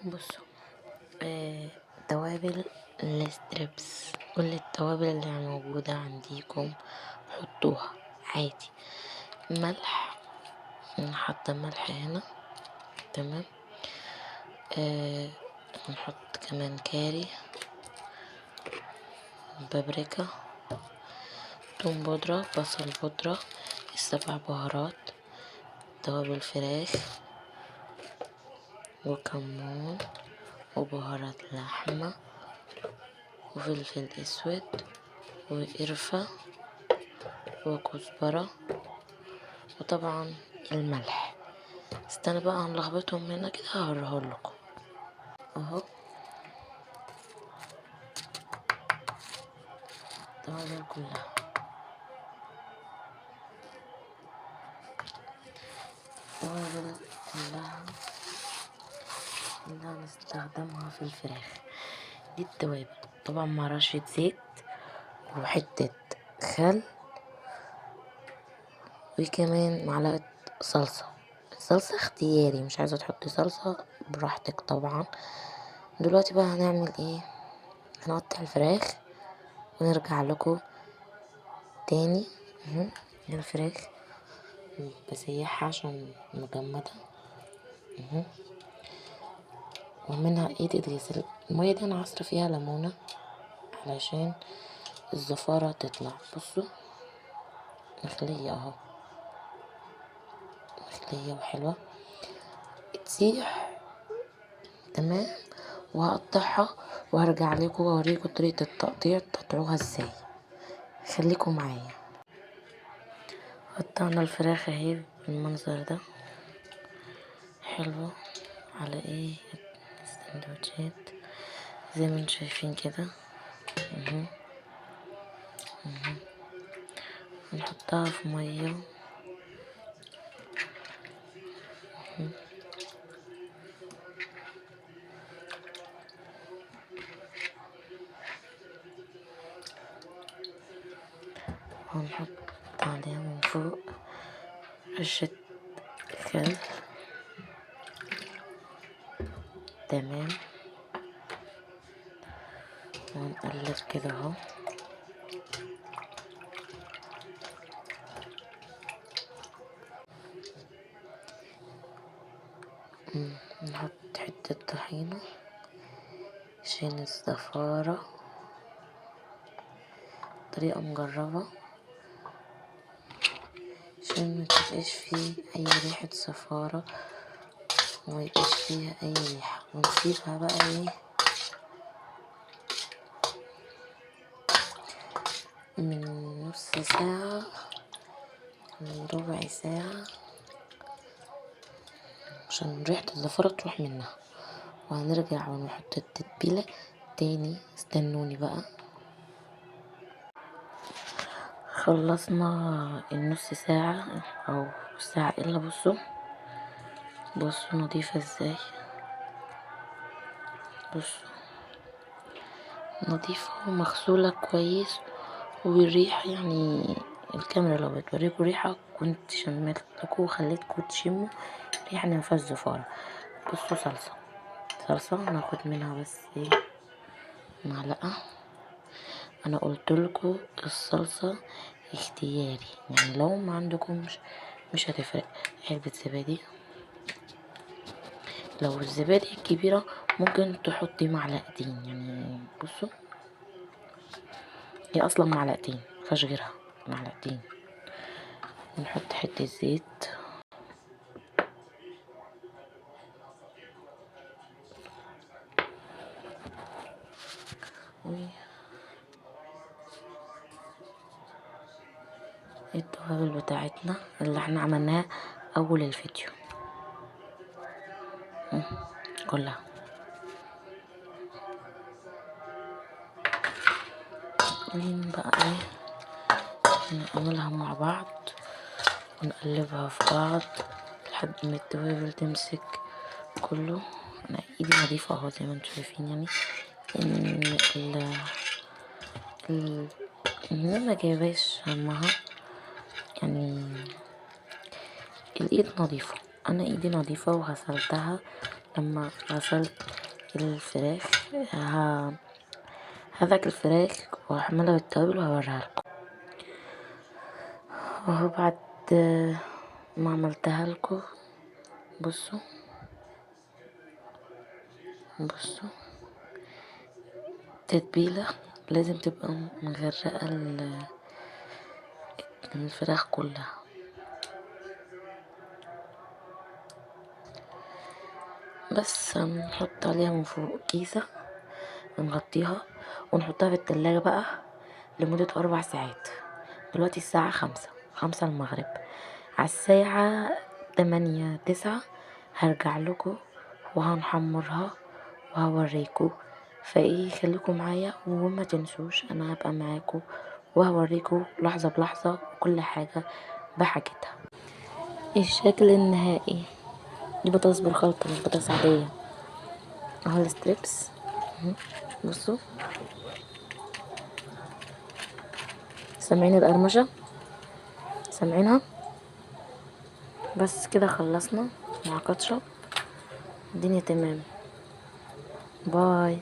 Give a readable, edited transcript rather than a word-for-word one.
بصوا، توابل الستريبس، كل التوابل اللي موجودة عنديكم حطوها عادي. ملح، نحط ملح هنا، تمام. نحط كمان كاري، بابريكا، توم بودرة، بصل بودرة، السبع بهارات، توابل فراخ وكمون وبهارات لحمة وفلفل اسود وقرفة وكزبرة، وطبعا الملح. استنى بقى هنلخبطهم هنا كده هوريهولكم اهو. التوابل كلها اللي هنستخدمها في الفراخ دي التوابل، طبعا مع رشة زيت وحتة خل وكمان معلقة صلصة. الصلصة اختياري، مش عايزة تحطي صلصة براحتك طبعا. دلوقتي بقى هنعمل ايه؟ هنقطع الفراخ ونرجع لكم تاني. الفراخ بسيحها عشان مجمدة ومنها ايه تتغسل. المية دي انا عصر فيها ليمونة علشان الزفارة تطلع. بصوا مخلية اهو، مخلية وحلوة تسيح، تمام. وهقطعها وهرجع لكم واوريكم طريقة التقطيع تقطعوها ازاي. خليكم معايا. قطعنا الفراخ اهي بالمنظر ده، حلوة على ايه السندوتشات زي ما انتم شايفين كده. نحطها في ميه ونحط عليها من فوق رشة خل، تمام. ونقلب كده اهو. نحط حتة طحينة عشان الزفارة، طريقة مجربة عشان متبقاش فيه اي ريحة زفارة وميبقاش فيها اي ريحة. ونسيبها بقى ايه من نص ساعة لربع ساعة عشان ريحة الزفارة تروح منها، وهنرجع ونحط التتبيلة تاني. استنوني بقى. خلصنا النص ساعة او ساعة الا. بصوا نضيفة ازاي، بصوا نضيفة ومغسولة كويس. والريحة يعني الكاميرا لو بتوريكوا ريحة كنت شميت لكم وخليتكم تشموا ريحة ان مفيهاش زفارة. بصوا صلصة ناخد منها بس ايه معلقة. انا قلتلكوا الصلصة اختياري، يعني لو ما عندكمش مش هتفرق. علبة زبادي، لو الزبادي الكبيرة ممكن تحطي معلقتين. يعني بصوا هي اصلا معلقتين مفيهاش غيرها، معلقتين. نحط حتة زيت التوابل بتاعتنا اللي احنا عملناها اول الفيديو كلها. بقى ايه نعملها مع بعض ونقلبها في بعض لحد ما التوابل تمسك كله. انا ايدي نظيفة اهو زي ما انتم شايفين، يعني ان ما جايباش همها، يعني الايد نظيفة. انا ايدي نظيفة وغسلتها لما غسلت الفراخ هذاك الفراخ وهحملها بالتوابل وهوريها لكم. وهو بعد ما عملتها لكم بصوا تتبيلة لازم تبقى مغرقة الفراخ كلها. بس هنحط عليها من فوق كيسة ونغطيها ونحطها في التلاجة بقى لمدة 4 ساعات. دلوقتي الساعة 5 المغرب، على الساعة 8 9 هرجع لكم وهنحمرها وهوريكم. فايه خليكم معايا وما تنسوش انا هبقى معاكم وهوريكم لحظة بلحظة وكل حاجة بحاجتها. الشكل النهائي دي بطاطس بالخلطة مش بطاطس عادية اهو الستريبس. بصوا سامعين القرمشة؟ سامعينها؟ بس كده خلصنا مع كاتشب، الدنيا تمام. باي.